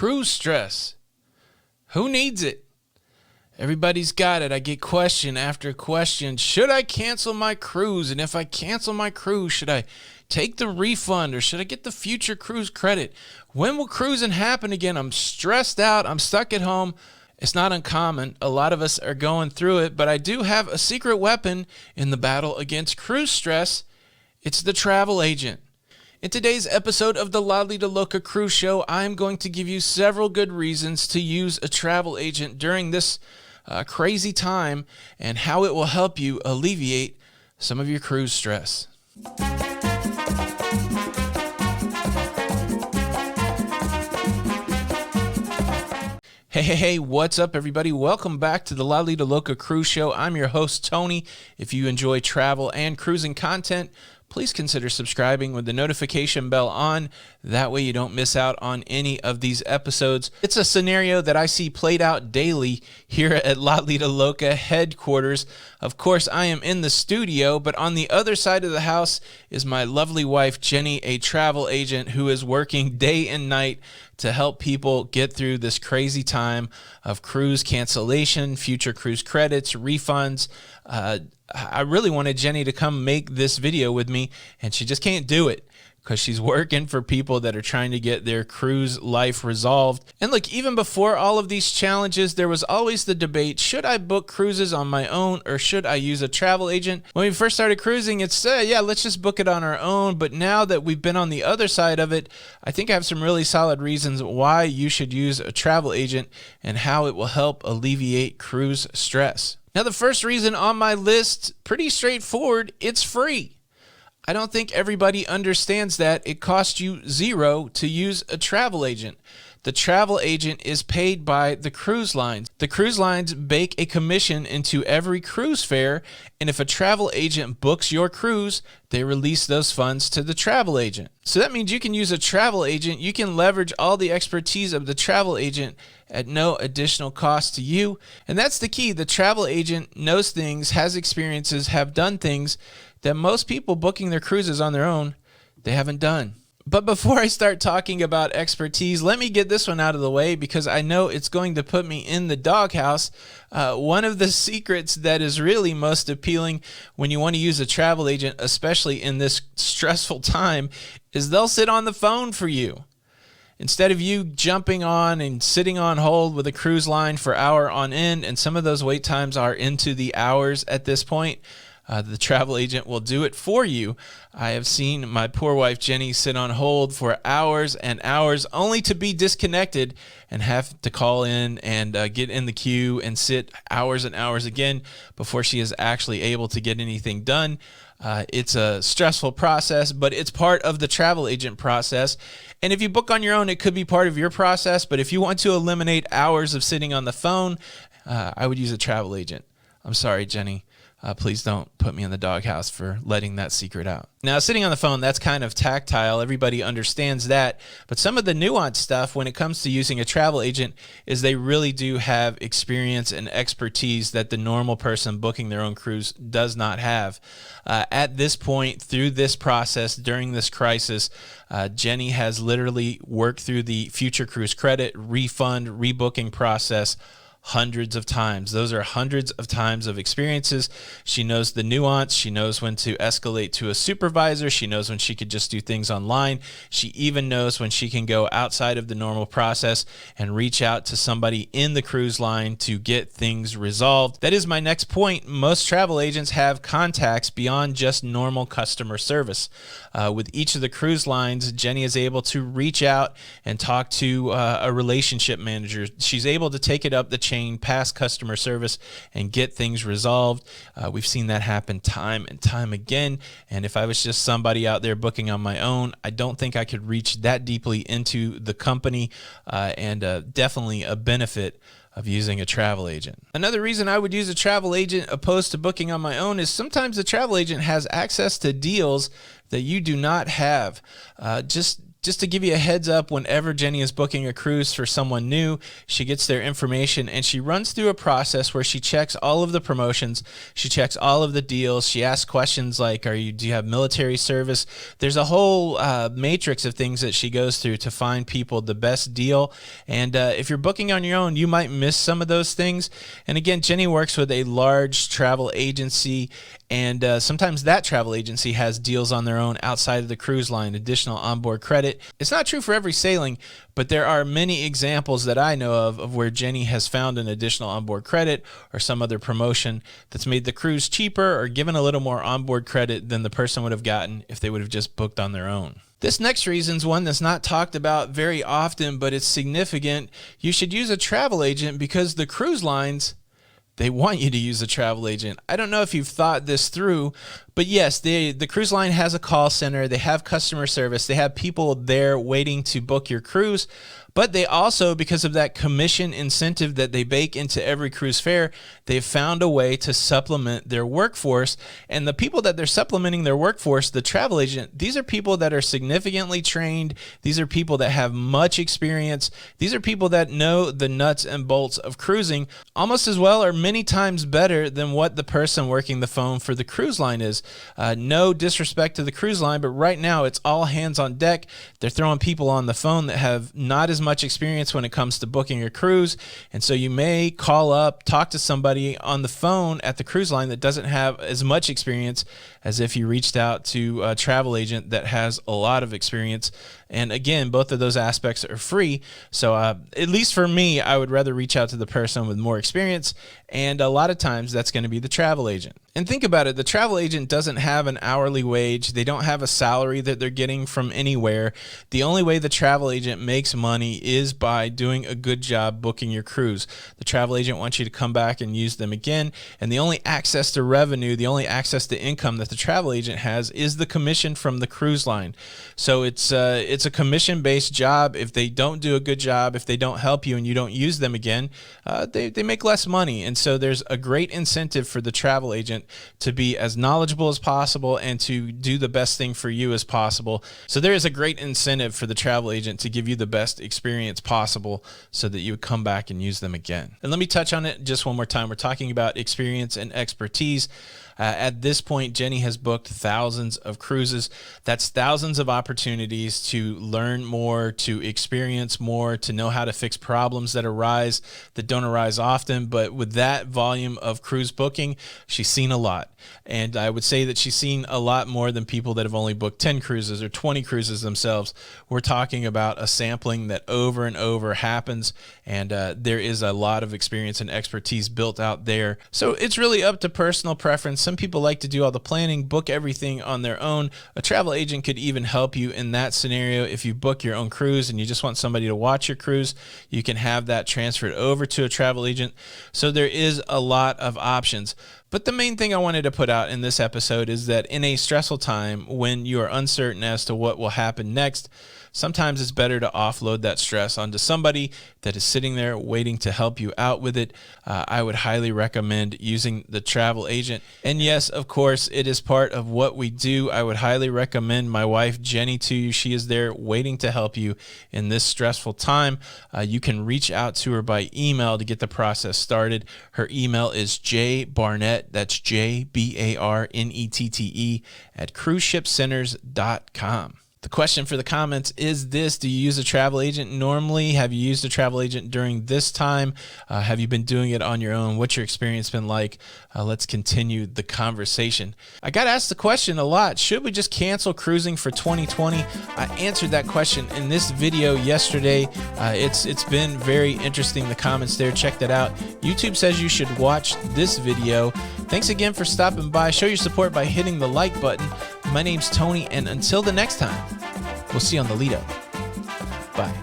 Cruise stress. Who needs it? Everybody's got it. I get question after question. Should I cancel my cruise? And if I cancel my cruise, should I take the refund or should I get the future cruise credit? When will cruising happen again? I'm stressed out. I'm stuck at home. It's not uncommon. A lot of us are going through it, but I do have a secret weapon in the battle against cruise stress. It's the travel agent. In today's episode of the Lido Loca Cruise Show, I'm going to give you several good reasons to use a travel agent during this crazy time and how it will help you alleviate some of your cruise stress. Hey, what's up, everybody? Welcome back to the Lido Loca Cruise Show. I'm your host, Tony. If you enjoy travel and cruising content, please consider subscribing with the notification bell on. That way you don't miss out on any of these episodes. It's a scenario that I see played out daily here at Lido Loca headquarters. Of course, I am in the studio, but on the other side of the house is my lovely wife, Jenny, a travel agent who is working day and night to help people get through this crazy time of cruise cancellation, future cruise credits, refunds. I really wanted Jenny to come make this video with me, and she just can't do it because she's working for people that are trying to get their cruise life resolved. And look, even before all of these challenges, there was always the debate, should I book cruises on my own or should I use a travel agent? When we first started cruising, it's, yeah, let's just book it on our own. But now that we've been on the other side of it, I think I have some really solid reasons why you should use a travel agent and how it will help alleviate cruise stress. Now, the first reason on my list, pretty straightforward, it's free. I don't think everybody understands that. It costs you $0 to use a travel agent. The travel agent is paid by the cruise lines. The cruise lines bake a commission into every cruise fare, and if a travel agent books your cruise, they release those funds to the travel agent. So that means you can use a travel agent. You can leverage all the expertise of the travel agent at no additional cost to you. And that's the key. The travel agent knows things, has experiences, have done things that most people booking their cruises on their own, they haven't done. But before I start talking about expertise, let me get this one out of the way because I know it's going to put me in the doghouse. One of the secrets that is really most appealing when you want to use a travel agent, especially in this stressful time, is they'll sit on the phone for you. Instead of you jumping on and sitting on hold with a cruise line for hour on end, and some of those wait times are into the hours at this point, the travel agent will do it for you. I have seen my poor wife Jenny sit on hold for hours and hours only to be disconnected and have to call in and get in the queue and sit hours and hours again before she is actually able to get anything done. It's a stressful process, but it's part of the travel agent process. And if you book on your own, it could be part of your process. But if you want to eliminate hours of sitting on the phone, I would use a travel agent. I'm sorry, Jenny. Please don't put me in the doghouse for letting that secret out. Now, sitting on the phone, that's kind of tactile. Everybody understands that. But some of the nuanced stuff when it comes to using a travel agent is they really do have experience and expertise that the normal person booking their own cruise does not have. At this point, through this process, during this crisis, Jenny has literally worked through the future cruise credit, refund, rebooking process hundreds of times. Those are hundreds of times of experiences. She knows the nuance. She knows when to escalate to a supervisor. She knows when she could just do things online. She even knows when she can go outside of the normal process and reach out to somebody in the cruise line to get things resolved. That is my next point. Most travel agents have contacts beyond just normal customer service. With each of the cruise lines, Jenny is able to reach out and talk to a relationship manager. She's able to take it up the chain past customer service and get things resolved. We've seen that happen time and time again. And if I was just somebody out there booking on my own, I don't think I could reach that deeply into the company, and definitely a benefit of using a travel agent. Another reason I would use a travel agent opposed to booking on my own is sometimes the travel agent has access to deals that you do not have. Just Just to give you a heads up, whenever Jenny is booking a cruise for someone new, she gets their information and she runs through a process where she checks all of the promotions, she checks all of the deals, she asks questions like, do you have military service? There's a whole matrix of things that she goes through to find people the best deal. And if you're booking on your own, you might miss some of those things. And again, Jenny works with a large travel agency, and sometimes that travel agency has deals on their own outside of the cruise line, additional onboard credit. It's not true for every sailing, but there are many examples that I know of where Jenny has found an additional onboard credit or some other promotion that's made the cruise cheaper or given a little more onboard credit than the person would have gotten if they would have just booked on their own. This next reason is one that's not talked about very often, but it's significant. You should use a travel agent because the cruise lines, they want you to use a travel agent. I don't know if you've thought this through, but yes, the cruise line has a call center. They have customer service. They have people there waiting to book your cruise. But they also, because of that commission incentive that they bake into every cruise fare, they've found a way to supplement their workforce. And the people that they're supplementing their workforce, the travel agent, these are people that are significantly trained. These are people that have much experience. These are people that know the nuts and bolts of cruising almost as well or many times better than what the person working the phone for the cruise line is. No disrespect to the cruise line, but right now it's all hands on deck. They're throwing people on the phone that have not as much experience when it comes to booking a cruise. And so you may call up, talk to somebody on the phone at the cruise line that doesn't have as much experience as if you reached out to a travel agent that has a lot of experience. And again, both of those aspects are free. So at least for me, I would rather reach out to the person with more experience. And a lot of times that's going to be the travel agent. And think about it, the travel agent doesn't have an hourly wage. They don't have a salary that they're getting from anywhere. The only way the travel agent makes money is by doing a good job booking your cruise. The travel agent wants you to come back and use them again. And the only access to revenue, the only access to income that the travel agent has is the commission from the cruise line. So it's a commission-based job. If they don't do a good job, if they don't help you and you don't use them again, they make less money. And so there's a great incentive for the travel agent to be as knowledgeable as possible and to do the best thing for you as possible. So there is a great incentive for the travel agent to give you the best experience possible so that you would come back and use them again. And let me touch on it just one more time. We're talking about experience and expertise. At this point, Jenny has booked thousands of cruises. That's thousands of opportunities to learn more, to experience more, to know how to fix problems that arise, that don't arise often. But with that volume of cruise booking, she's seen a lot. And I would say that she's seen a lot more than people that have only booked 10 cruises or 20 cruises themselves. We're talking about a sampling that over and over happens, and there is a lot of experience and expertise built out there. So it's really up to personal preference. Some people like to do all the planning, book everything on their own. A travel agent could even help you in that scenario. If you book your own cruise and you just want somebody to watch your cruise, you can have that transferred over to a travel agent. So there is a lot of options. But the main thing I wanted to put out in this episode is that in a stressful time when you are uncertain as to what will happen next, sometimes it's better to offload that stress onto somebody that is sitting there waiting to help you out with it. I would highly recommend using the travel agent. And yes, of course, it is part of what we do. I would highly recommend my wife, Jenny, to you. She is there waiting to help you in this stressful time. You can reach out to her by email to get the process started. Her email is jbarnett, that's JBARNETTE, at cruiseshipcenters.com. The question for the comments is this: do you use a travel agent normally? Have you used a travel agent during this time? Have you been doing it on your own? What's your experience been like? Let's continue the conversation. I got asked the question a lot: should we just cancel cruising for 2020? I answered that question in this video yesterday. It's been very interesting, the comments there. Check that out. YouTube says you should watch this video. Thanks again for stopping by. Show your support by hitting the like button. My name's Tony, and until the next time, we'll see you on the Lido. Bye.